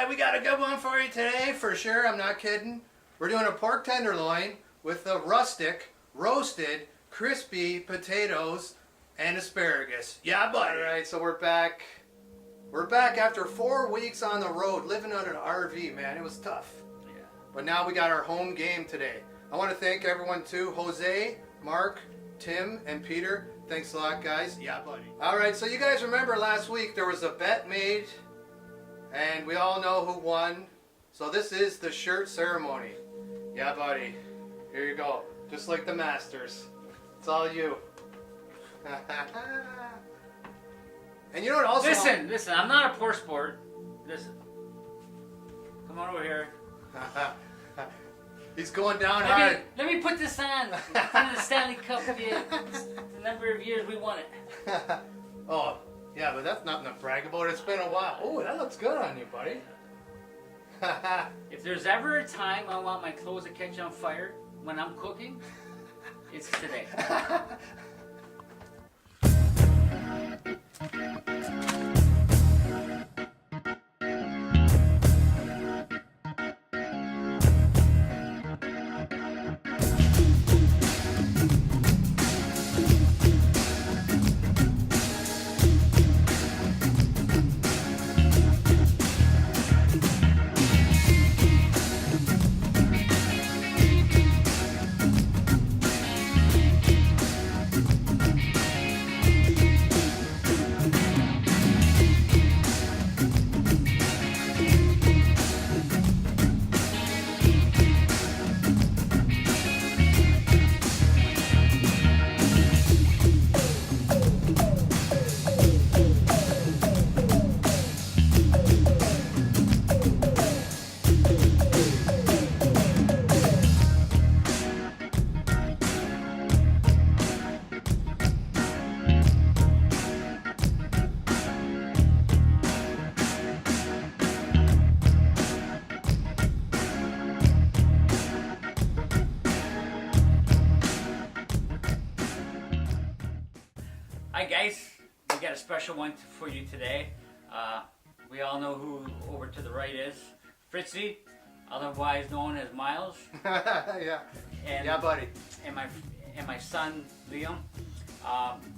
right, we got a good one for you today, for sure. I'm not kidding. We're doing a pork tenderloin with the rustic, roasted, crispy potatoes and asparagus. Yeah, buddy. All right, so we're back. We're back after 4 weeks on the road, living on an RV, man. It was tough. Yeah. But now we got our home game today. I want to thank everyone too. Jose, Mark, Tim, and Peter. Thanks a lot, guys. Yeah, buddy. All right, so you guys remember last week there was a bet made, and we all know who won. So this is the shirt ceremony. Yeah, buddy. Here you go. Just like the Masters. It's all you. And you know what also... Listen, I'm not a poor sport. Listen. Come on over here. He's going down hard. Let me put this on. For the Stanley Cup, the number of years we won it. Oh, yeah, but that's nothing to brag about. It's been a while. Oh, that looks good on you, buddy. If there's ever a time I want my clothes to catch on fire when I'm cooking, it's today. Hi guys, we got a special one for you today. We all know who over to the right is. Fritzy, otherwise known as Miles. Yeah. And, yeah, buddy. And my son Liam.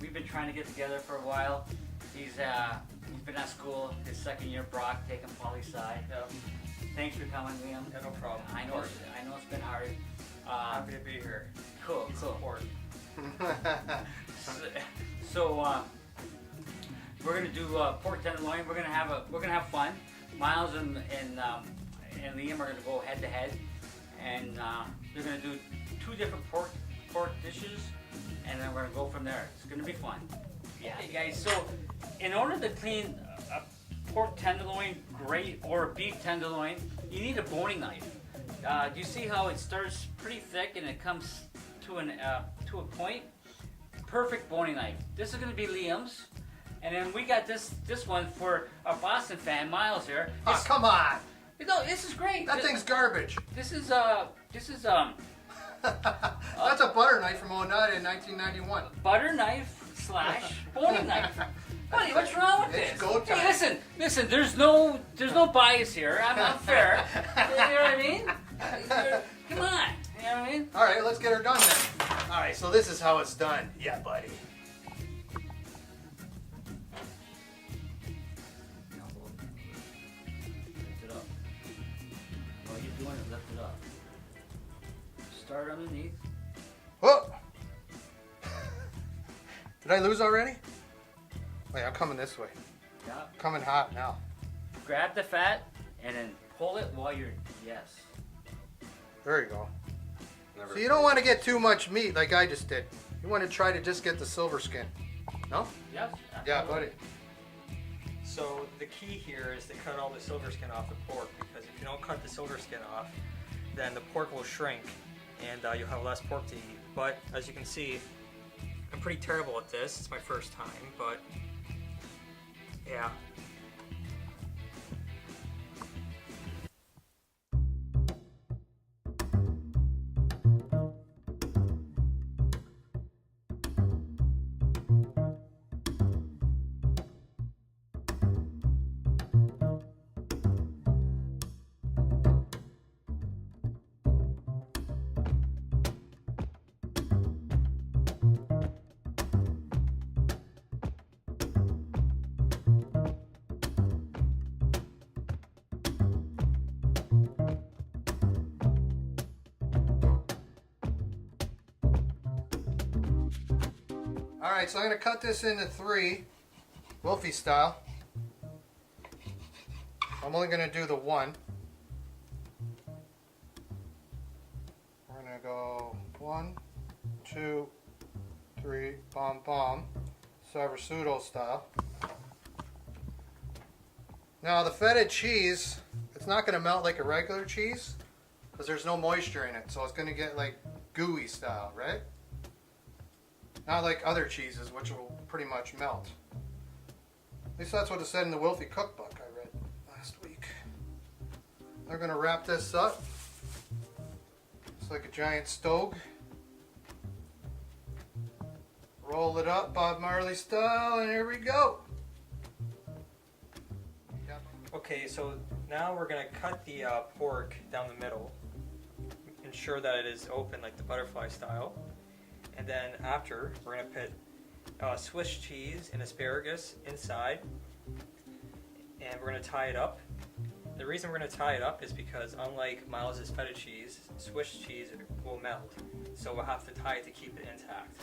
We've been trying to get together for a while. He's been at school his second year. Brock taking poli-sci. Yep. Thanks for coming, Liam. Yeah, no problem. I know it's been hard. Happy to be here. Cool. Support. So we're gonna do pork tenderloin. We're gonna have fun. Miles and Liam are gonna go head to head, and they're gonna do 2 different pork dishes, and then we're gonna go from there. It's gonna be fun. Yeah. Hey guys, so in order to clean a pork tenderloin great or a beef tenderloin, you need a boning knife. Do you see how it starts pretty thick and it comes to a point? Perfect boning knife. This is going to be Liam's, and then we got this one for our Boston fan Miles here. Oh, come on! No, this is great. That thing's garbage. This is That's a butter knife from Oneida in 1991. butter knife / boning knife. Buddy, what's wrong with It's this? go time. Hey, listen. There's no bias here. I'm fair. You know what I mean? Come on. You know what I mean? All right, let's get her done then. All right, so this is how it's done. Yeah, buddy. Lift it up. While you're doing it, lift it up. Start underneath. Whoa! Did I lose already? Wait, I'm coming this way. Yeah. Coming hot now. Grab the fat and then pull it while you're, yes. There you go. So you don't want to get too much meat like I just did. You want to try to just get the silver skin. No? Yes. Yeah, buddy. So the key here is to cut all the silver skin off the pork, because if you don't cut the silver skin off, then the pork will shrink and you'll have less pork to eat. But as you can see, I'm pretty terrible at this. It's my first time, but yeah. Alright, so I'm going to cut this into 3, Wolfie style. I'm only going to do the 1. We're going to go 1, 2, 3, bomb, bomb. Prosciutto style. Now the feta cheese, it's not going to melt like a regular cheese because there's no moisture in it, so it's going to get like gooey style, right? Not like other cheeses, which will pretty much melt. At least that's what it said in the Wolfie cookbook I read last week. They're going to wrap this up. It's like a giant stogie. Roll it up Bob Marley style, and here we go. Okay, so now we're going to cut the pork down the middle. Ensure that it is open like the butterfly style. And then after, we're going to put Swiss cheese and asparagus inside. And we're going to tie it up. The reason we're going to tie it up is because unlike Miles's feta cheese, Swiss cheese will melt. So we'll have to tie it to keep it intact.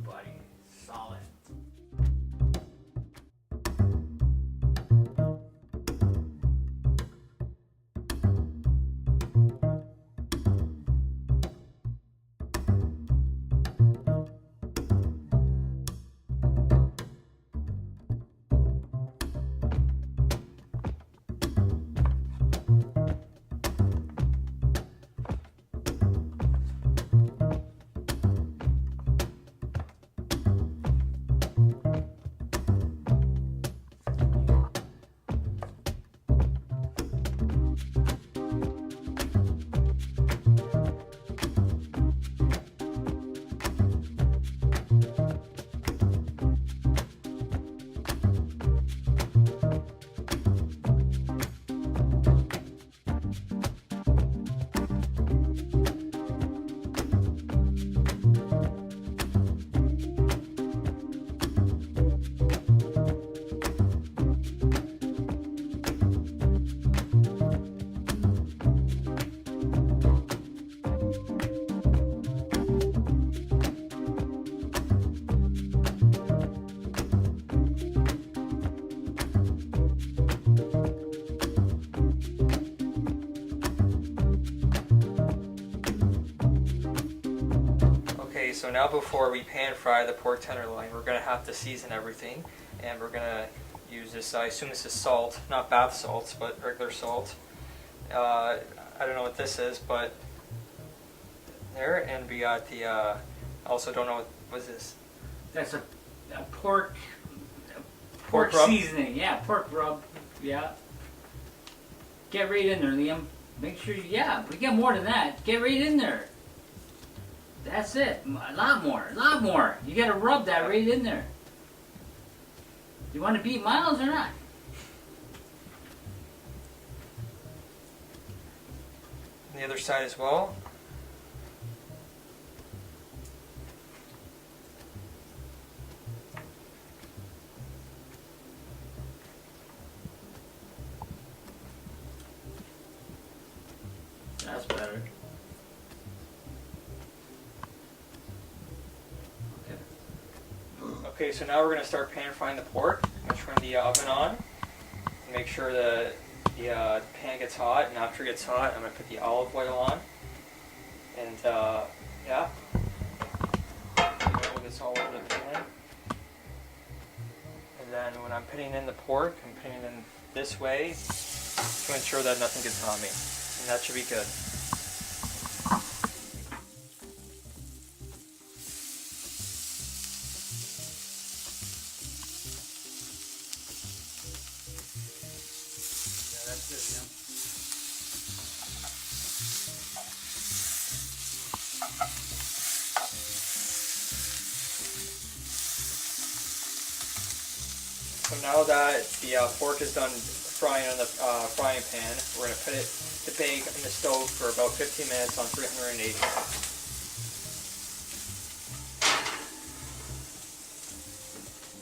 Buddy, solid. So now before we pan fry the pork tenderloin, we're going to have to season everything. And we're going to use this, I assume this is salt, not bath salts, but regular salt. I don't know what this is, but there. And we got the, I also don't know what is this. That's a pork Pork rub? seasoning. Yeah, pork rub. Yeah. Get right in there, Liam. Make sure, we get more than that. Get right in there. That's it. A lot more. A lot more. You gotta rub that right in there. You want to beat Miles or not? The other side as well. That's better. Okay, so now we're going to start pan frying the pork. I'm going to turn the oven on. Make sure the pan gets hot, and after it gets hot, I'm going to put the olive oil on. And yeah, roll this all over the pan. And then when I'm putting in the pork, I'm putting it in this way to ensure that nothing gets on me. And that should be good. So now that the pork is done frying on the frying pan, we're going to put it to bake in the stove for about 15 minutes on 380.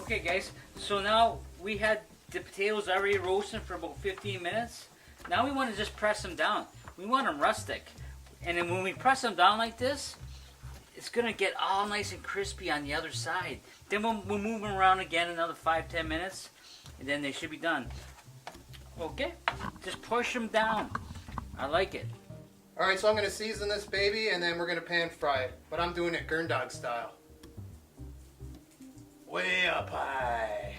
Okay guys, so now we had the potatoes already roasting for about 15 minutes. Now we want to just press them down. We want them rustic. And then when we press them down like this, it's gonna get all nice and crispy on the other side. Then we'll move them around again another 5-10 minutes, and then they should be done. Okay, just push them down. I like it. All right, so I'm gonna season this baby, and then we're gonna pan fry it. But I'm doing it Gurndog style. Way up high.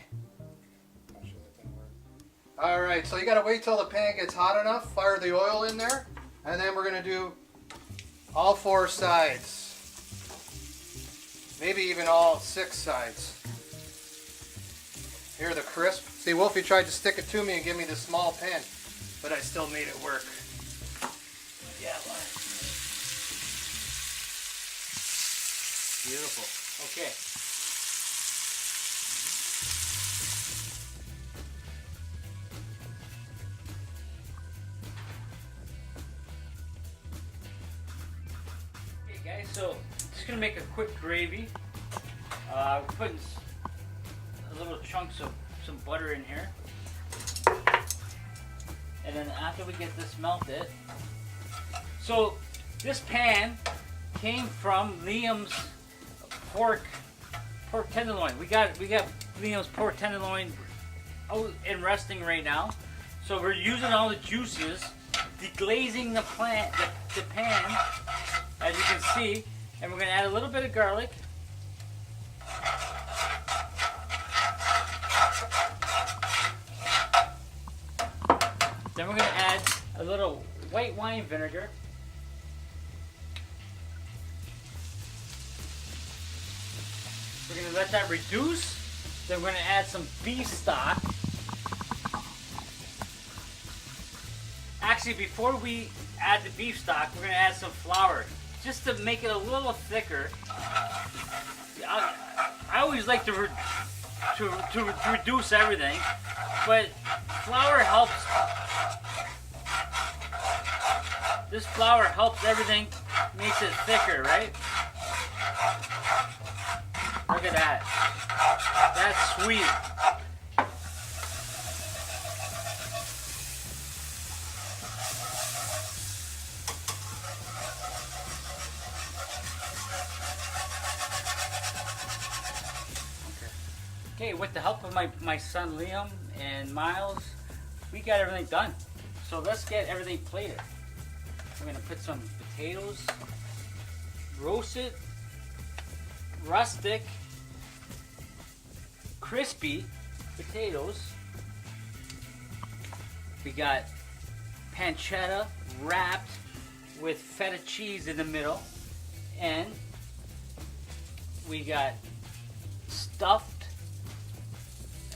All right, so you gotta wait till the pan gets hot enough. Fire the oil in there, and then we're gonna do all 4 sides. Maybe even all 6 sides. Here are the crisp. See, Wolfie tried to stick it to me and give me the small pan, but I still made it work. Yeah, well. Beautiful. Okay. Okay, guys. So just gonna make a quick gravy. We're putting little chunks of some butter in here, and then after we get this melted, so this pan came from Liam's pork tenderloin. We got Liam's pork tenderloin out and resting right now, so we're using all the juices, deglazing the pan, as you can see, and we're gonna add a little bit of garlic. Then we're going to add a little white wine vinegar. We're going to let that reduce. Then we're going to add some beef stock. Actually, before we add the beef stock, we're going to add some flour, just to make it a little thicker. I always like to reduce everything, but flour helps. This flour helps everything, makes it thicker, right? Look at that. That's sweet. Okay, with the help of my son Liam and Miles, we got everything done. So let's get everything plated. We're gonna put some potatoes, roasted, rustic, crispy potatoes. We got pancetta wrapped with feta cheese in the middle, and we got stuffed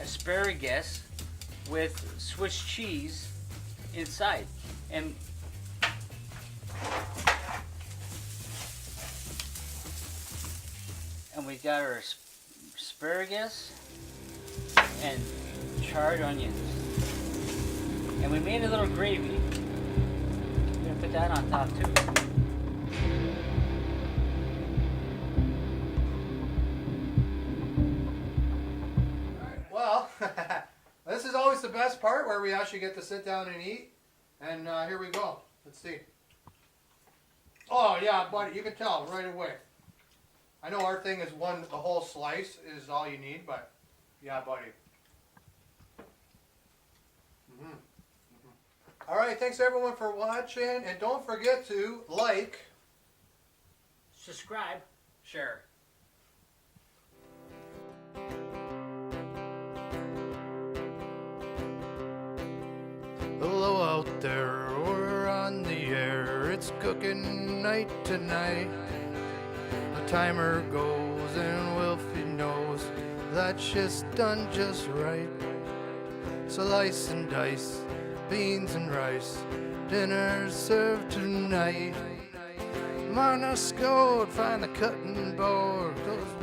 asparagus with Swiss cheese inside. And we got our asparagus and charred onions. And we made a little gravy. We're gonna put that on top too. Well, this is always the best part, where we actually get to sit down and eat. And here we go. Let's see. Oh yeah, buddy, you can tell right away. I know our thing is a whole slice is all you need, but yeah, buddy. All right, thanks everyone for watching, and don't forget to like, Subscribe, Share. hello out there, we're on the air, it's cooking night tonight. The timer goes and Wilfie knows that shit's done just right. Slice and dice, beans and rice, dinner's served tonight. Monoscope, find the cutting board, 'cause